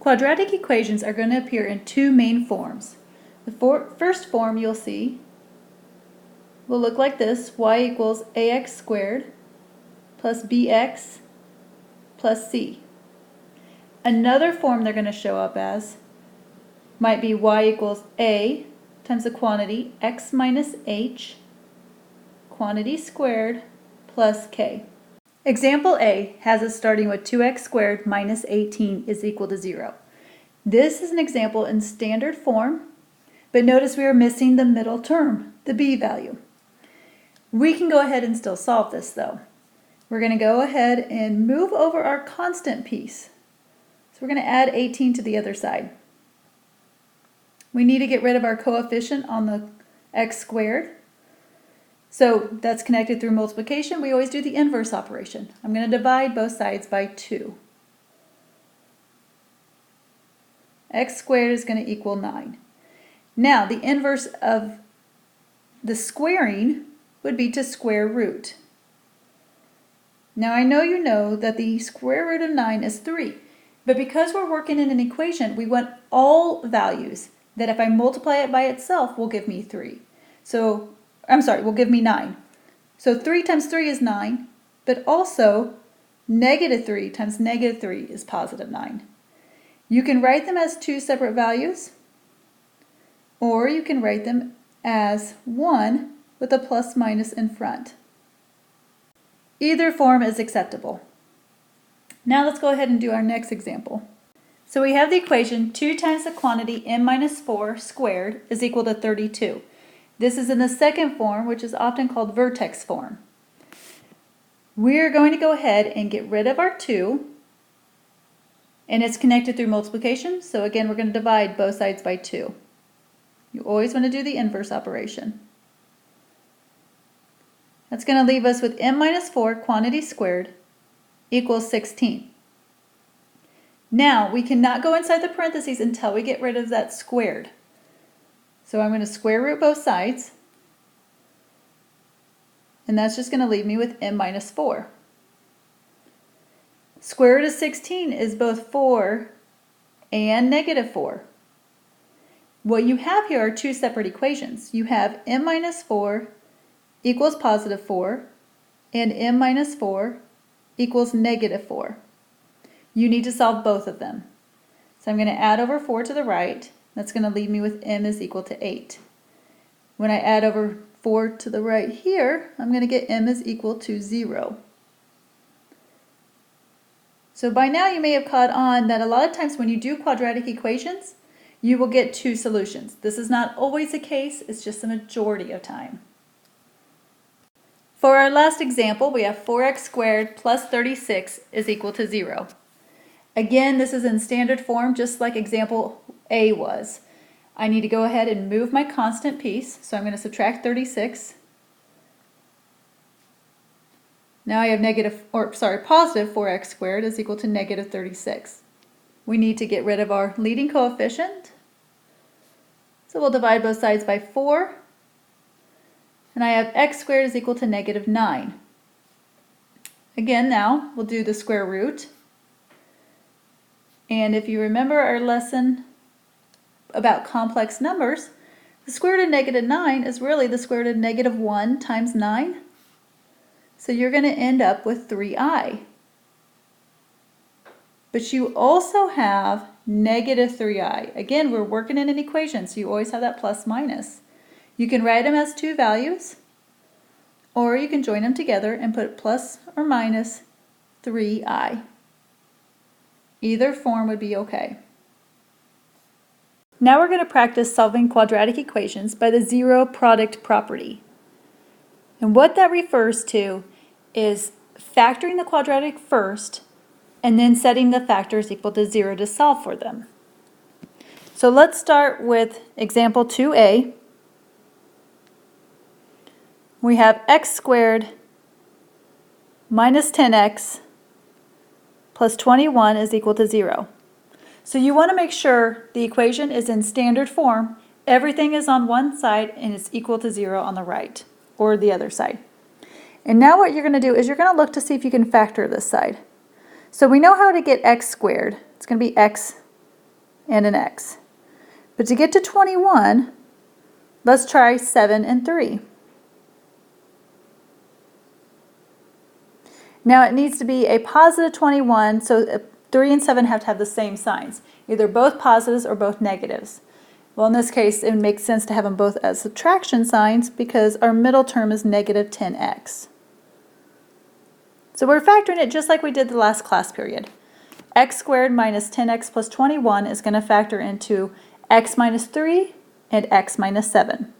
Quadratic equations are going to appear in two main forms. The first form you'll see will look like this: y equals ax squared plus bx plus c. Another form they're going to show up as might be y equals a times the quantity x minus h, quantity squared, plus k. Example A has us starting with 2x squared minus 18 is equal to 0. This is an example in standard form, but notice we are missing the middle term, the b value. We can go ahead and still solve this though. We're going to go ahead and move over our constant piece. So we're going to add 18 to the other side. We need to get rid of our coefficient on the x squared. So that's connected through multiplication. We always do the inverse operation. I'm going to divide both sides by 2. X squared is going to equal 9. Now the inverse of the squaring would be to square root. Now I know you know that the square root of 9 is 3, but because we're working in an equation, we want all values that if I multiply it by itself will give me 3. Will give me 9. So 3 times 3 is 9, but also negative 3 times negative 3 is positive 9. You can write them as two separate values, or you can write them as 1 with a plus minus in front. Either form is acceptable. Now let's go ahead and do our next example. So we have the equation 2 times the quantity n minus 4 squared is equal to 32. This is in the second form, which is often called vertex form. We're going to go ahead and get rid of our 2, and it's connected through multiplication, so again we're going to divide both sides by 2. You always want to do the inverse operation. That's going to leave us with n minus 4 quantity squared equals 16. Now we cannot go inside the parentheses until we get rid of that squared. So I'm going to square root both sides, and that's just going to leave me with n minus 4. Square root of 16 is both 4 and negative 4. What you have here are two separate equations. You have n minus 4 equals positive 4, and n minus 4 equals negative 4. You need to solve both of them. So I'm going to add over 4 to the right. That's going to leave me with m is equal to 8. When I add over 4 to the right here, I'm going to get m is equal to 0. So by now you may have caught on that a lot of times when you do quadratic equations, you will get two solutions. This is not always the case, it's just the majority of time. For our last example, we have 4x squared plus 36 is equal to 0. Again, this is in standard form, just like example A was. I need to go ahead and move my constant piece, so I'm going to subtract 36. Now I have positive 4x squared is equal to negative 36. We need to get rid of our leading coefficient, so we'll divide both sides by 4, and I have x squared is equal to negative 9. Again, now we'll do the square root. And if you remember our lesson about complex numbers, the square root of negative 9 is really the square root of negative 1 times 9. So you're going to end up with 3i. But you also have negative 3i. Again, we're working in an equation, so you always have that plus minus. You can write them as two values, or you can join them together and put plus or minus 3i. Either form would be okay. Now we're going to practice solving quadratic equations by the zero product property. And what that refers to is factoring the quadratic first and then setting the factors equal to 0 to solve for them. So let's start with example 2a. We have x squared minus 10x plus 21 is equal to 0. So you want to make sure the equation is in standard form. Everything is on one side and it's equal to 0 on the right or the other side. And now what you're going to do is you're going to look to see if you can factor this side. So we know how to get x squared. It's going to be x and an x. But to get to 21, let's try 7 and 3. Now it needs to be a positive 21, so 3 and 7 have to have the same signs, either both positives or both negatives. Well, in this case, it makes sense to have them both as subtraction signs because our middle term is negative 10x. So we're factoring it just like we did the last class period. X squared minus 10x plus 21 is going to factor into x minus 3 and x minus 7.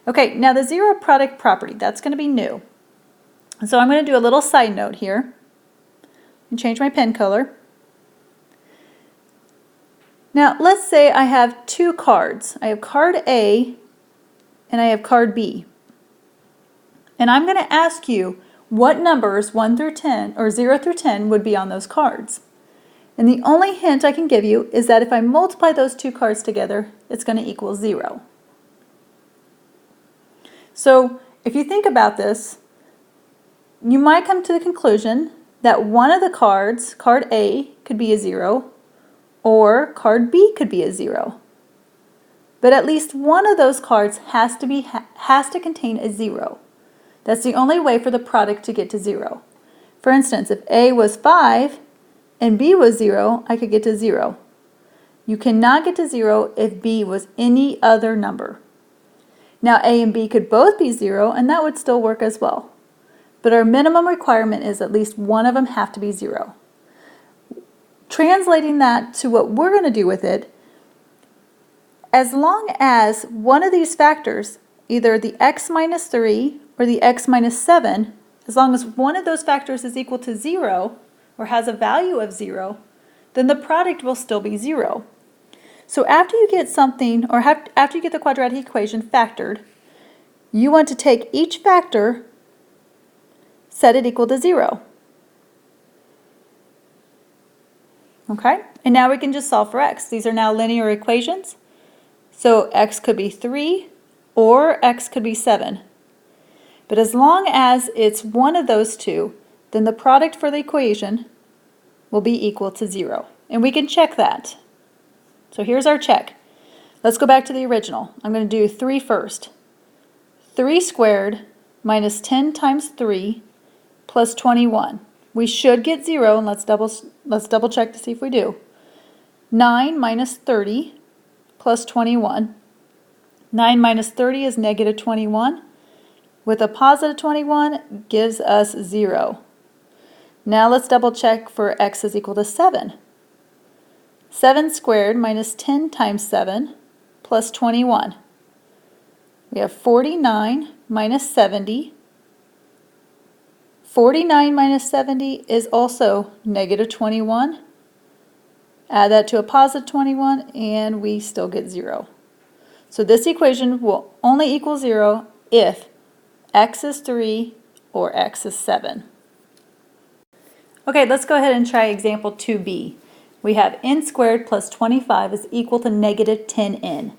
Okay, now the zero product property, that's going to be new. So I'm going to do a little side note here and change my pen color. Now let's say I have two cards. I have card A and I have card B. And I'm going to ask you what numbers 1 through 10 or 0 through 10 would be on those cards. And the only hint I can give you is that if I multiply those two cards together, it's going to equal 0. So if you think about this, you might come to the conclusion that one of the cards, card A, could be a 0, or card B could be a 0. But at least one of those cards has to contain a 0. That's the only way for the product to get to 0. For instance, if A was 5 and B was 0, I could get to 0. You cannot get to 0 if B was any other number. Now A and B could both be 0, and that would still work as well. But our minimum requirement is at least one of them have to be 0. Translating that to what we're going to do with it, as long as one of these factors, either the x minus 3 or the x minus 7, as long as one of those factors is equal to 0 or has a value of 0, then the product will still be 0. So after you get something, or after you get the quadratic equation factored, you want to take each factor, set it equal to 0. Okay, and now we can just solve for x. These are now linear equations. So x could be 3 or x could be 7. But as long as it's one of those two, then the product for the equation will be equal to 0. And we can check that. So here's our check. Let's go back to the original. I'm going to do 3 first. 3 squared minus 10 times 3 plus 21. We should get 0, and let's double check to see if we do. 9 minus 30 plus 21. 9 minus 30 is negative 21. With a positive 21 gives us 0. Now let's double check for x is equal to 7. 7 squared minus 10 times 7 plus 21. We have 49 minus 70. 49 minus 70 is also negative 21. Add that to a positive 21 and we still get 0. So this equation will only equal 0 if x is 3 or x is 7. Okay, let's go ahead and try example 2b. We have n squared plus 25 is equal to negative 10n.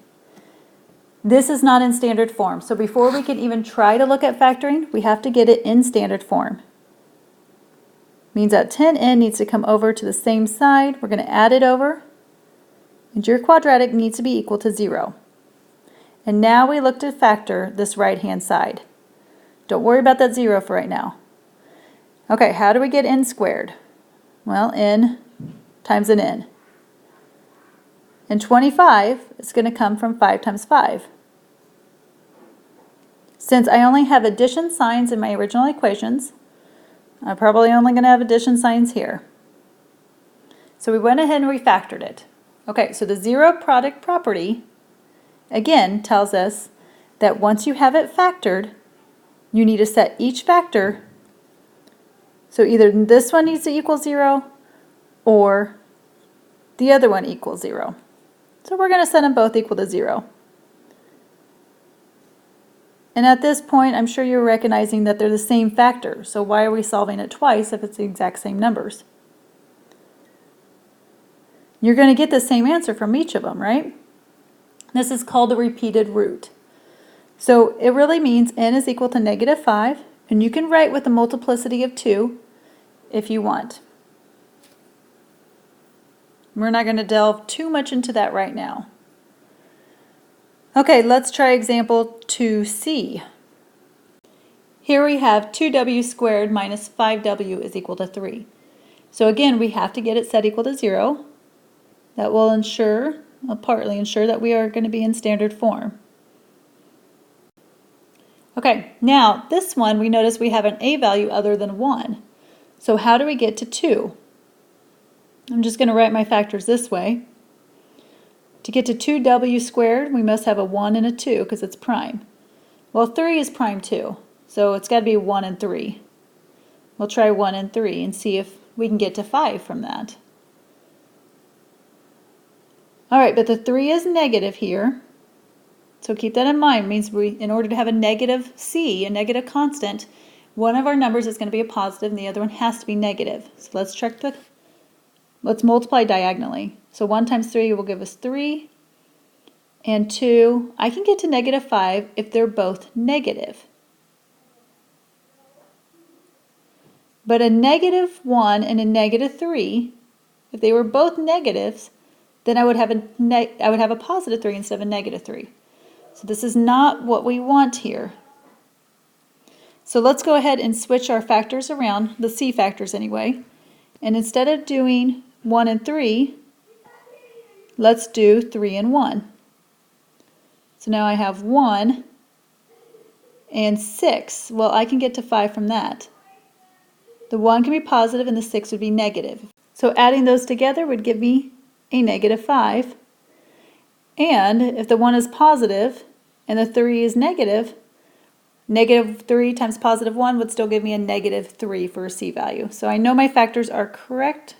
This is not in standard form, so before we can even try to look at factoring, we have to get it in standard form. Means that 10n needs to come over to the same side. We're going to add it over, and your quadratic needs to be equal to 0. And now we look to factor this right-hand side. Don't worry about that 0 for right now. Okay, how do we get n squared? Well, n times an n. And 25 is going to come from 5 times 5. Since I only have addition signs in my original equations, I'm probably only going to have addition signs here. So we went ahead and refactored it. Okay, so the zero product property, again, tells us that once you have it factored, you need to set each factor. So either this one needs to equal 0 or the other one equals 0. So we're going to set them both equal to 0. And at this point, I'm sure you're recognizing that they're the same factor. So why are we solving it twice if it's the exact same numbers? You're going to get the same answer from each of them, right? This is called the repeated root. So it really means n is equal to negative 5. And you can write with a multiplicity of 2 if you want. We're not going to delve too much into that right now. Okay, let's try example 2C. Here we have 2w squared minus 5w is equal to 3. So again, we have to get it set equal to 0. That will partly ensure that we are going to be in standard form. Okay, now this one we notice we have an a value other than 1. So how do we get to 2? I'm just going to write my factors this way. To get to 2w squared, we must have a 1 and a 2 because it's prime. Well, 3 is prime too, so it's got to be 1 and 3. We'll try 1 and 3 and see if we can get to 5 from that. Alright, but the 3 is negative here, so keep that in mind. It means in order to have a negative c, a negative constant, one of our numbers is going to be a positive and the other one has to be negative. So let's multiply diagonally. So 1 times 3 will give us 3, and 2, I can get to negative 5 if they're both negative. But a negative 1 and a negative 3, if they were both negatives, then I would have a positive 3 instead of a negative 3. So this is not what we want here. So let's go ahead and switch our factors around, the c factors anyway. And instead of doing 1 and 3, let's do 3 and 1. So now I have 1 and 6. Well, I can get to 5 from that. The 1 can be positive and the 6 would be negative. So adding those together would give me a negative 5. And if the 1 is positive and the 3 is negative, negative 3 times positive 1 would still give me a negative 3 for a c value. So I know my factors are correct.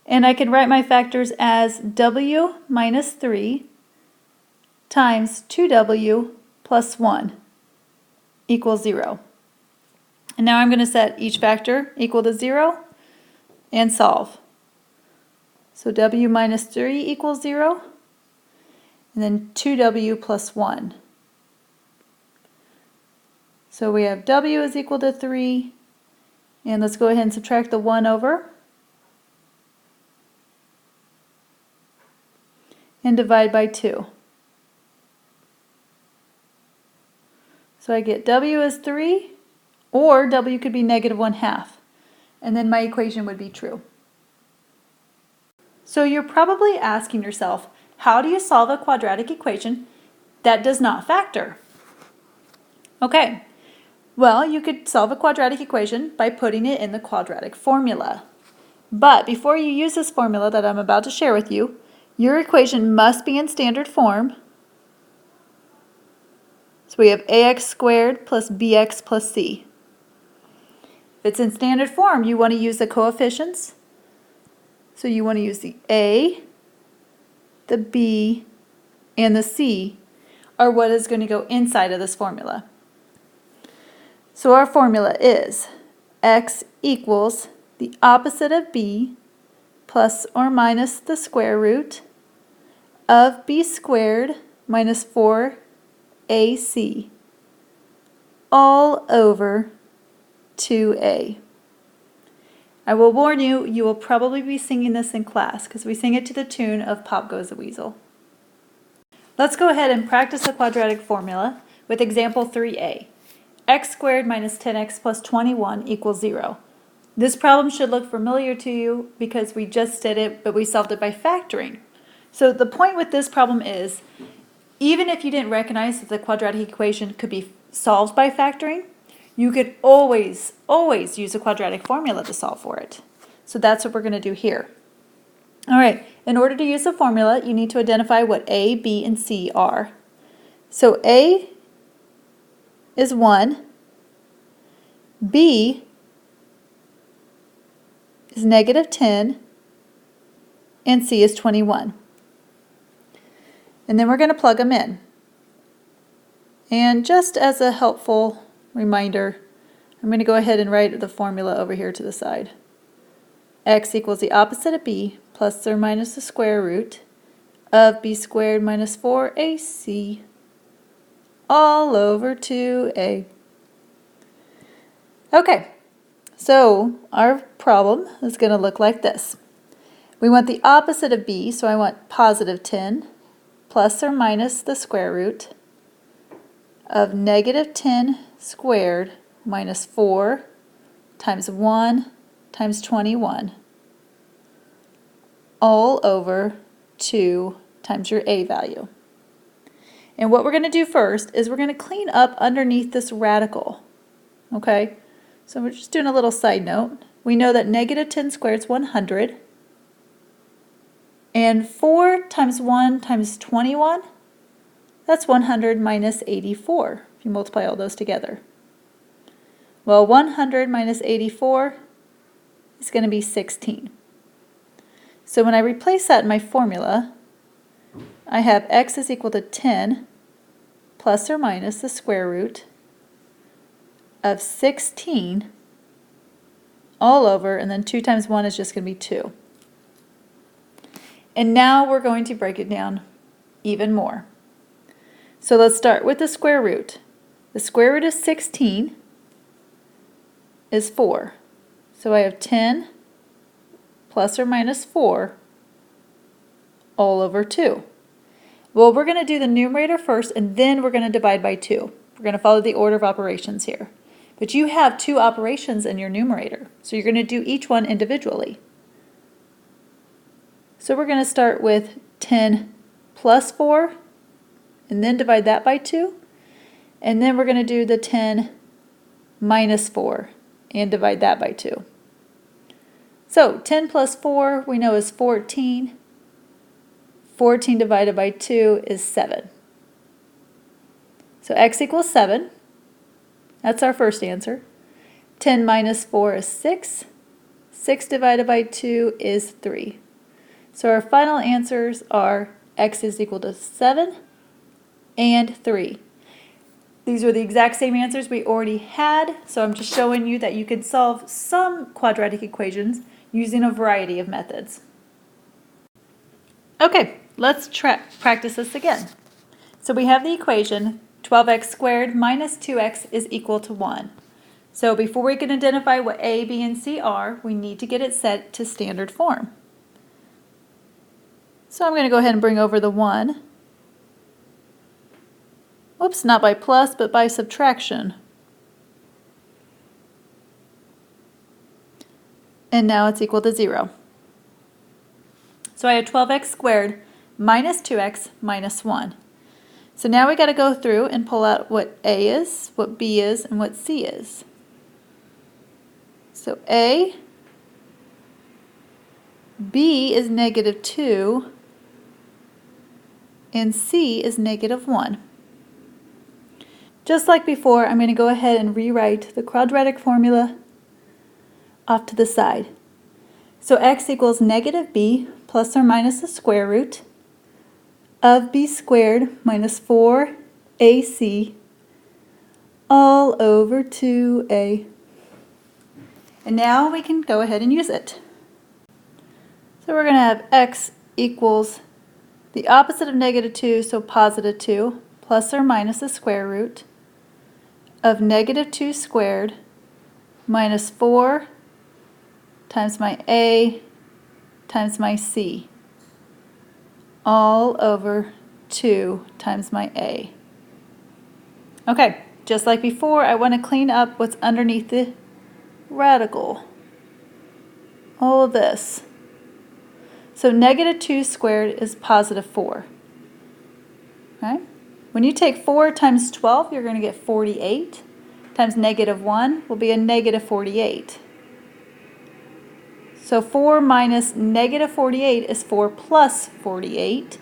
And I can write my factors as w minus 3 times 2w plus 1 equals 0. And now I'm going to set each factor equal to 0 and solve. So w minus 3 equals 0, and then 2w plus 1. So we have w is equal to 3, and let's go ahead and subtract the 1 over, and divide by 2. So I get w is 3, or w could be negative 1/2, and then my equation would be true. So you're probably asking yourself, how do you solve a quadratic equation that does not factor? Okay, well, you could solve a quadratic equation by putting it in the quadratic formula. But before you use this formula that I'm about to share with you, your equation must be in standard form. So we have ax squared plus bx plus c. If it's in standard form, you want to use the coefficients. So you want to use the a, the b, and the c are what is going to go inside of this formula. So our formula is x equals the opposite of b plus or minus the square root of b squared minus 4ac all over 2a. I will warn you, you will probably be singing this in class because we sing it to the tune of Pop Goes the Weasel. Let's go ahead and practice the quadratic formula with example 3a. X squared minus 10x plus 21 equals 0. This problem should look familiar to you because we just did it, but we solved it by factoring. So the point with this problem is, even if you didn't recognize that the quadratic equation could be solved by factoring, you could always use a quadratic formula to solve for it. So that's what we're going to do here. All right, in order to use the formula, you need to identify what a, b, and c are. So a is 1, b is negative 10, and c is 21. And then we're going to plug them in. And just as a helpful reminder, I'm going to go ahead and write the formula over here to the side. X equals the opposite of b plus or minus the square root of b squared minus 4ac all over 2a. Okay, so our problem is going to look like this. We want the opposite of b, so I want positive 10 plus or minus the square root of negative 10 squared minus 4 times 1 times 21 all over 2 times your a value. And what we're going to do first is we're going to clean up underneath this radical. Okay, so we're just doing a little side note. We know that negative 10 squared is 100. And 4 times 1 times 21, that's 100 minus 84, if you multiply all those together. Well, 100 minus 84 is going to be 16. So when I replace that in my formula, I have x is equal to 10 plus or minus the square root of 16 all over, and then 2 times 1 is just going to be 2. And now we're going to break it down even more. So let's start with the square root. The square root of 16 is 4. So I have 10 plus or minus 4 all over 2. Well, we're going to do the numerator first, and then we're going to divide by 2. We're going to follow the order of operations here. But you have 2 operations in your numerator, so you're going to do each one individually. So we're going to start with 10 plus 4, and then divide that by 2. And then we're going to do the 10 minus 4, and divide that by 2. So 10 plus 4 we know is 14. 14 divided by 2 is 7. So x equals 7. That's our first answer. 10 minus 4 is 6. 6 divided by 2 is 3. So our final answers are x is equal to 7 and 3. These are the exact same answers we already had, so I'm just showing you that you can solve some quadratic equations using a variety of methods. Okay, let's practice this again. So we have the equation 12x squared minus 2x is equal to 1. So before we can identify what a, b, and c are, we need to get it set to standard form. So I'm going to go ahead and bring over the 1. Oops, not by plus, but by subtraction. And now it's equal to 0. So I have 12x squared minus 2x minus 1. So now we got to go through and pull out what a is, what b is, and what c is. So a, b is negative 2, and c is negative 1. Just like before, I'm going to go ahead and rewrite the quadratic formula off to the side. So x equals negative b plus or minus the square root of b squared minus 4ac all over 2a. And now we can go ahead and use it. So we're going to have x equals the opposite of negative 2, so positive 2, plus or minus the square root of negative 2 squared minus 4 times my a times my c all over 2 times my a. Okay, just like before, I want to clean up what's underneath the radical. All of this. So negative 2 squared is positive 4. Okay? When you take 4 times 12, you're going to get 48. Times negative 1 will be a negative 48. So 4 minus negative 48 is 4 plus 48.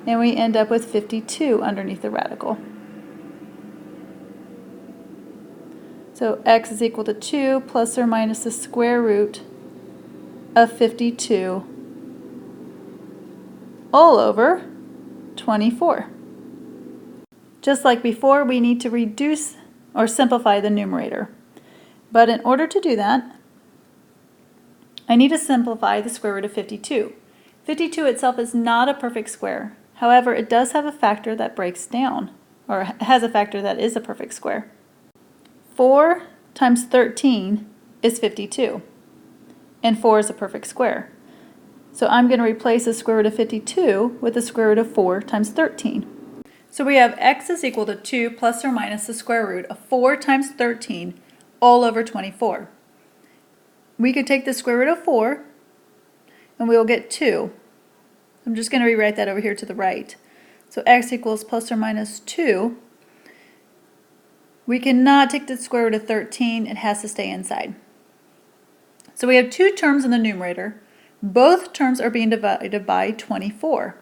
And we end up with 52 underneath the radical. So x is equal to 2 plus or minus the square root of 52 all over 24. Just like before, we need to reduce or simplify the numerator. But in order to do that, I need to simplify the square root of 52. 52 itself is not a perfect square. However, it does have a factor that breaks down, or has a factor that is a perfect square. 4 times 13 is 52. and 4 is a perfect square. So I'm going to replace the square root of 52 with the square root of 4 times 13. So we have x is equal to 2 plus or minus the square root of 4 times 13 all over 24. We could take the square root of 4 and we will get 2. I'm just going to rewrite that over here to the right. So x equals plus or minus 2. We cannot take the square root of 13. It has to stay inside. So we have two terms in the numerator. Both terms are being divided by 24.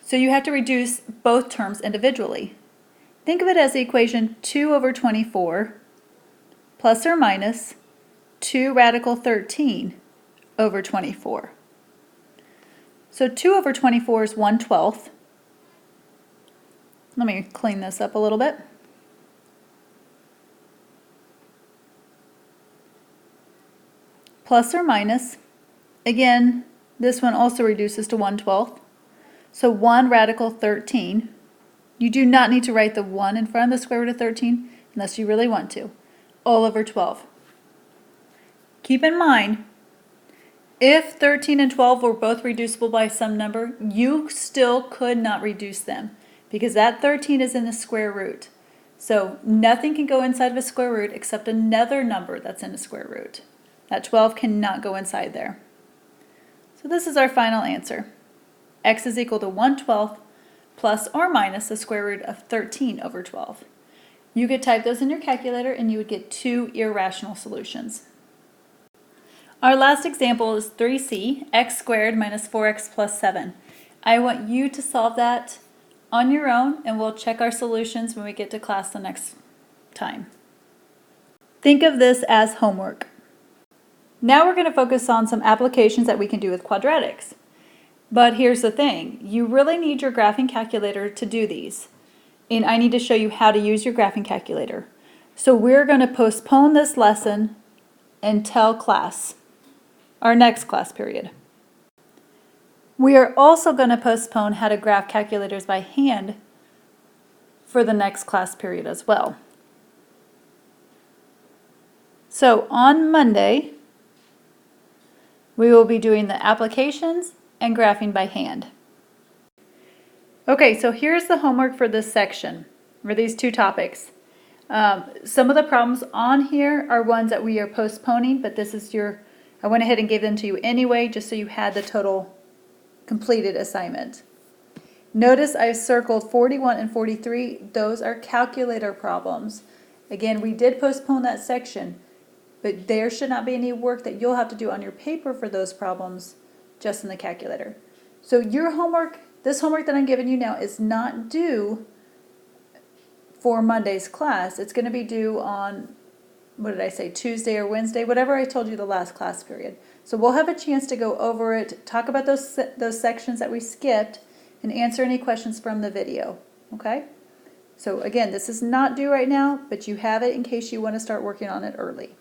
So you have to reduce both terms individually. Think of it as the equation 2 over 24 plus or minus 2 radical 13 over 24. So 2 over 24 is 1/12. Let me clean this up a little bit. Plus or minus, again, this one also reduces to 1/12. So 1 radical 13. You do not need to write the 1 in front of the square root of 13 unless you really want to. All over 12. Keep in mind, if 13 and 12 were both reducible by some number, you still could not reduce them because that 13 is in the square root. So nothing can go inside of a square root except another number that's in the square root. That 12 cannot go inside there. So this is our final answer. X is equal to 1/12 plus or minus the square root of 13 over 12. You could type those in your calculator and you would get two irrational solutions. Our last example is 3c, x squared minus 4x plus 7. I want you to solve that on your own and we'll check our solutions when we get to class the next time. Think of this as homework. Now we're going to focus on some applications that we can do with quadratics. But here's the thing, you really need your graphing calculator to do these. And I need to show you how to use your graphing calculator. So we're going to postpone this lesson until class, our next class period. We are also going to postpone how to graph calculators by hand for the next class period as well. So on Monday, we will be doing the applications and graphing by hand. Okay, so here's the homework for this section, for these two topics. Some of the problems on here are ones that we are postponing, but this is I went ahead and gave them to you anyway, just so you had the total completed assignment. Notice I circled 41 and 43. Those are calculator problems. Again, we did postpone that section, but there should not be any work that you'll have to do on your paper for those problems, just in the calculator. So your homework, this homework that I'm giving you now, is not due for Monday's class. It's going to be due on, what did I say, Tuesday or Wednesday, whatever I told you the last class period. So we'll have a chance to go over it, talk about those sections that we skipped, and answer any questions from the video, okay? So again, this is not due right now, but you have it in case you want to start working on it early.